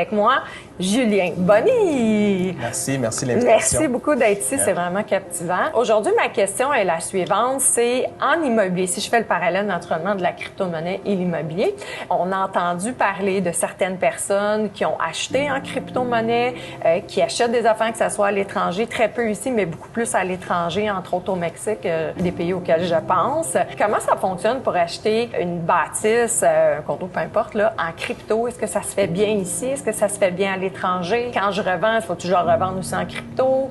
Avec moi, Julien Bonny. Merci de l'invitation. Merci beaucoup d'être ici, c'est vraiment captivant. Aujourd'hui, ma question est la suivante, c'est en immobilier, si je fais le parallèle naturellement de la crypto-monnaie et l'immobilier, on a entendu parler de certaines personnes qui ont acheté en crypto-monnaie, qui achètent des affaires, que ce soit à l'étranger, très peu ici, mais beaucoup plus à l'étranger, entre autres au Mexique, des pays auxquels je pense. Comment ça fonctionne pour acheter une bâtisse, un condo, peu importe, là, en crypto? Est-ce que ça se fait bien ici? Est-ce que ça se fait bien à l'étranger? Quand je revends, il faut toujours revendre aussi en crypto.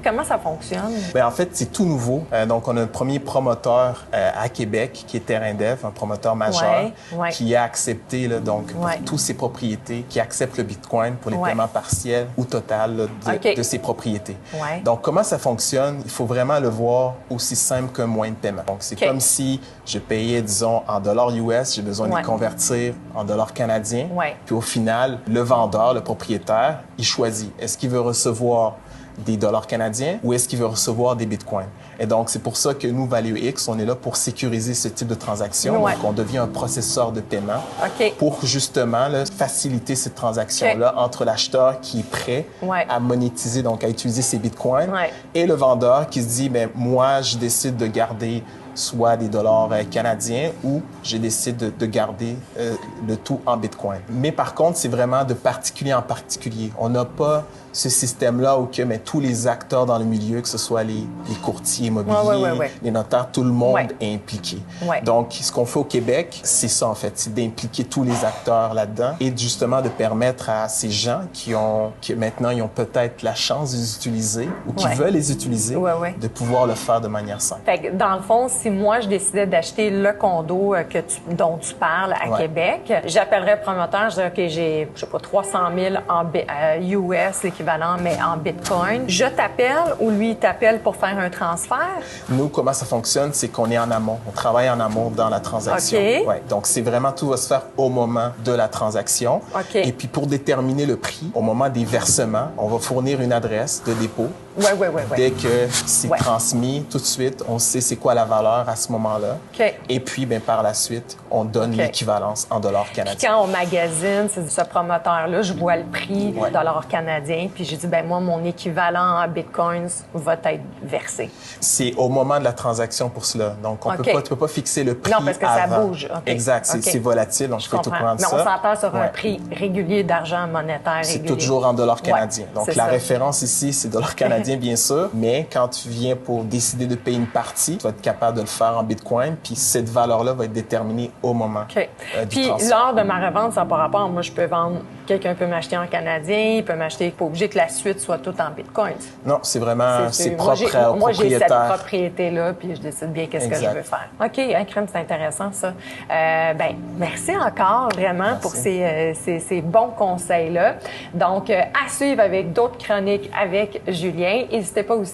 Comment ça fonctionne? Bien, en fait, c'est tout nouveau. Donc, on a un premier promoteur à Québec qui est Terrain-Dev, un promoteur majeur qui a accepté donc pour toutes ses propriétés, qui accepte le Bitcoin pour les paiements partiels ou total de ses propriétés. Donc, comment ça fonctionne? Il faut vraiment le voir aussi simple qu'un moyen de paiement. Donc, c'est comme si je payais, disons, en dollars US, j'ai besoin de les convertir en dollars canadiens. Puis au final, le vendeur, le propriétaire, il choisit. Est-ce qu'il veut recevoir des dollars canadiens ou est-ce qu'il veut recevoir des bitcoins? Et donc, c'est pour ça que nous, Value X, on est là pour sécuriser ce type de transaction. Donc, on devient un processeur de paiement pour justement faciliter cette transaction-là entre l'acheteur qui est prêt à monétiser, donc à utiliser ses bitcoins, et le vendeur qui se dit, bien, moi, je décide de garder soit des dollars canadiens ou je décide de garder le tout en Bitcoin. Mais par contre, c'est vraiment de particulier en particulier. On n'a pas ce système-là où que, tous les acteurs dans le milieu, que ce soit les courtiers immobiliers, les notaires, tout le monde est impliqué. Donc, ce qu'on fait au Québec, c'est ça en fait, c'est d'impliquer tous les acteurs là-dedans et justement de permettre à ces gens qui maintenant, ils ont peut-être la chance de les utiliser ou qui veulent les utiliser, de pouvoir le faire de manière simple. Fait que dans le fond, si moi, je décidais d'acheter le condo dont tu parles à Québec, j'appellerais le promoteur, je dirais, OK, j'ai, je sais pas, 300 000 en US, l'équivalent, mais en Bitcoin. Je t'appelle ou lui, il t'appelle pour faire un transfert? Nous, comment ça fonctionne, c'est qu'on est en amont. On travaille en amont dans la transaction. Donc, c'est vraiment, tout va se faire au moment de la transaction. Et puis, pour déterminer le prix, au moment des versements, on va fournir une adresse de dépôt. Dès que c'est transmis, tout de suite, on sait c'est quoi la valeur à ce moment-là. Et puis, par la suite, on donne l'équivalence en dollars canadiens. Puis quand on magasine, c'est ce promoteur-là, je vois le prix en dollars canadiens, puis j'ai dit, moi, mon équivalent en bitcoins va être versé. C'est au moment de la transaction pour cela. Donc, tu peux pas fixer le prix non, parce que avant. Ça bouge. Exact, c'est volatile, donc je peux tout prendre ça. Mais on s'entend sur un prix régulier d'argent monétaire régulier. C'est toujours en dollars canadiens. Donc, la référence ici, c'est dollars canadiens, bien sûr, mais quand tu viens pour décider de payer une partie, tu vas être capable de le faire en bitcoin, puis cette valeur-là va être déterminée au moment du transfert. Puis, lors de ma revente, ça n'a pas rapport. Moi, je peux vendre, quelqu'un peut m'acheter en canadien, il peut m'acheter, pas obligé que la suite soit toute en bitcoin. Non, c'est vraiment, c'est propre au propriétaire. Moi, j'ai cette propriété-là, puis je décide bien qu'est-ce que je veux faire. OK, crème, c'est intéressant, ça. Merci encore, vraiment, pour ces bons conseils-là. Donc, à suivre avec d'autres chroniques avec Julien. N'hésitez pas aussi